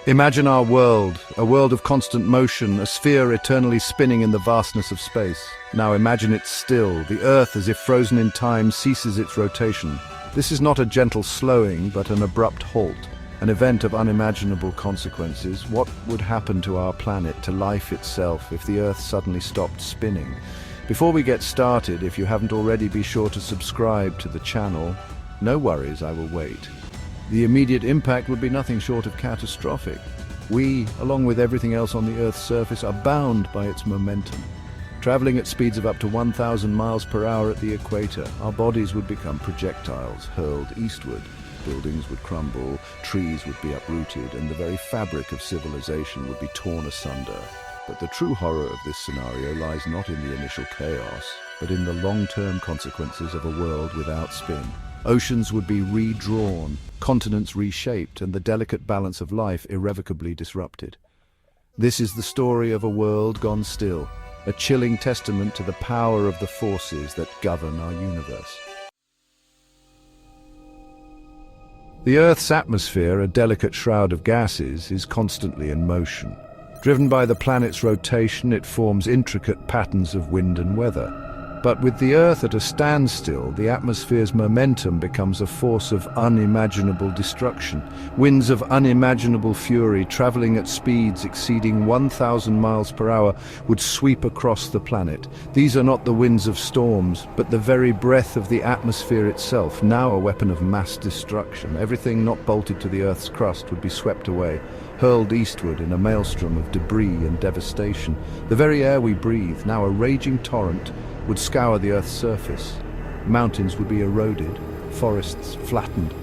Imagine our world, a world of constant motion, a sphere eternally spinning in the vastness of space. Now imagine it still. The Earth, as if frozen in time, ceases its rotation. This is not a gentle slowing, but an abrupt halt, an event of unimaginable consequences. What would happen to our planet, to life itself, if the Earth suddenly stopped spinning? Before we get started, if you haven't already, be sure to subscribe to the channel. No worries, I will wait. The immediate impact would be nothing short of catastrophic. We, along with everything else on the Earth's surface, are bound by its momentum. Traveling at speeds of up to 1,000 miles per hour at the equator, our bodies would become projectiles hurled eastward. Buildings would crumble, trees would be uprooted, and the very fabric of civilization would be torn asunder. But the true horror of this scenario lies not in the initial chaos, but in the long-term consequences of a world without spin. Oceans would be redrawn, continents reshaped, and the delicate balance of life irrevocably disrupted. This is the story of a world gone still, a chilling testament to the power of the forces that govern our universe. The Earth's atmosphere, a delicate shroud of gases, is constantly in motion. Driven by the planet's rotation, it forms intricate patterns of wind and weather. But with the Earth at a standstill, the atmosphere's momentum becomes a force of unimaginable destruction. Winds of unimaginable fury, traveling at speeds exceeding 1,000 miles per hour, would sweep across the planet. These are not the winds of storms, but the very breath of the atmosphere itself, now a weapon of mass destruction. Everything not bolted to the Earth's crust would be swept away, hurled eastward in a maelstrom of debris and devastation. The very air we breathe, now a raging torrent, would scour the Earth's surface. Mountains would be eroded, forests flattened,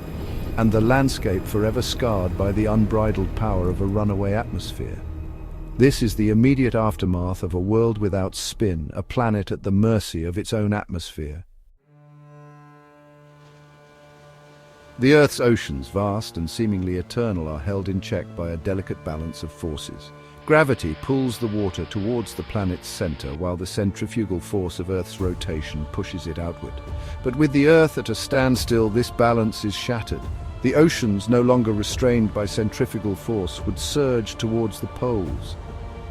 and the landscape forever scarred by the unbridled power of a runaway atmosphere. This is the immediate aftermath of a world without spin, a planet at the mercy of its own atmosphere. The Earth's oceans, vast and seemingly eternal, are held in check by a delicate balance of forces. Gravity pulls the water towards the planet's center, while the centrifugal force of Earth's rotation pushes it outward. But with the Earth at a standstill, this balance is shattered. The oceans, no longer restrained by centrifugal force, would surge towards the poles.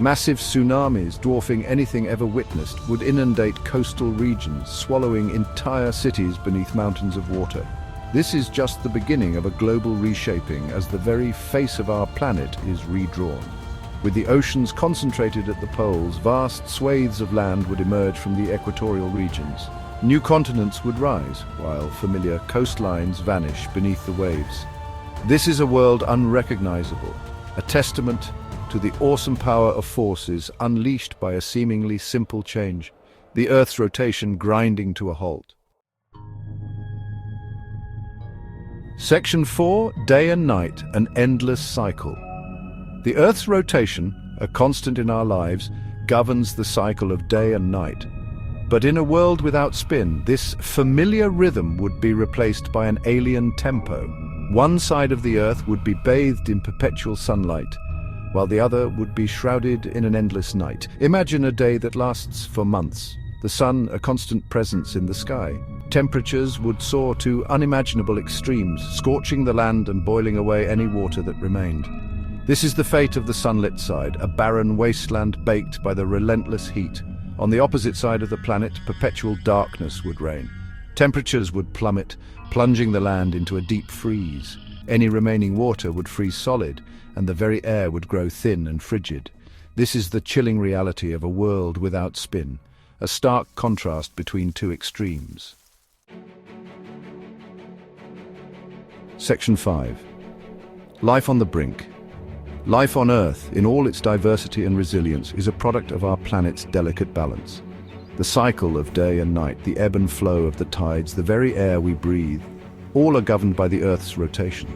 Massive tsunamis, dwarfing anything ever witnessed, would inundate coastal regions, swallowing entire cities beneath mountains of water. This is just the beginning of a global reshaping, as the very face of our planet is redrawn. With the oceans concentrated at the poles, vast swathes of land would emerge from the equatorial regions. New continents would rise, while familiar coastlines vanish beneath the waves. This is a world unrecognizable, a testament to the awesome power of forces unleashed by a seemingly simple change, the Earth's rotation grinding to a halt. Section 4, Day and Night, an endless cycle. The Earth's rotation, a constant in our lives, governs the cycle of day and night. But in a world without spin, this familiar rhythm would be replaced by an alien tempo. One side of the Earth would be bathed in perpetual sunlight, while the other would be shrouded in an endless night. Imagine a day that lasts for months, the sun a constant presence in the sky. Temperatures would soar to unimaginable extremes, scorching the land and boiling away any water that remained. This is the fate of the sunlit side, a barren wasteland baked by the relentless heat. On the opposite side of the planet, perpetual darkness would reign. Temperatures would plummet, plunging the land into a deep freeze. Any remaining water would freeze solid, and the very air would grow thin and frigid. This is the chilling reality of a world without spin, a stark contrast between two extremes. Section 5. Life on the brink. Life on Earth, in all its diversity and resilience, is a product of our planet's delicate balance. The cycle of day and night, the ebb and flow of the tides, the very air we breathe, all are governed by the Earth's rotation.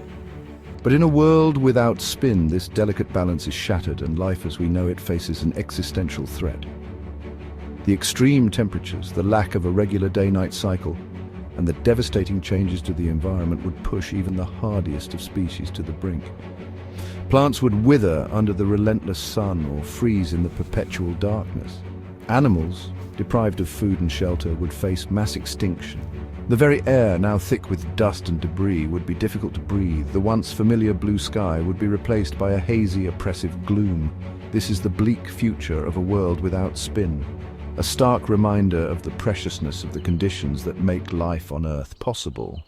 But in a world without spin, this delicate balance is shattered, and life as we know it faces an existential threat. The extreme temperatures, the lack of a regular day-night cycle, and the devastating changes to the environment would push even the hardiest of species to the brink. Plants would wither under the relentless sun or freeze in the perpetual darkness. Animals, deprived of food and shelter, would face mass extinction, The very air, now thick with dust and debris, would be difficult to breathe. The once familiar blue sky would be replaced by a hazy, oppressive gloom. This is the bleak future of a world without spin, a stark reminder of the preciousness of the conditions that make life on Earth possible.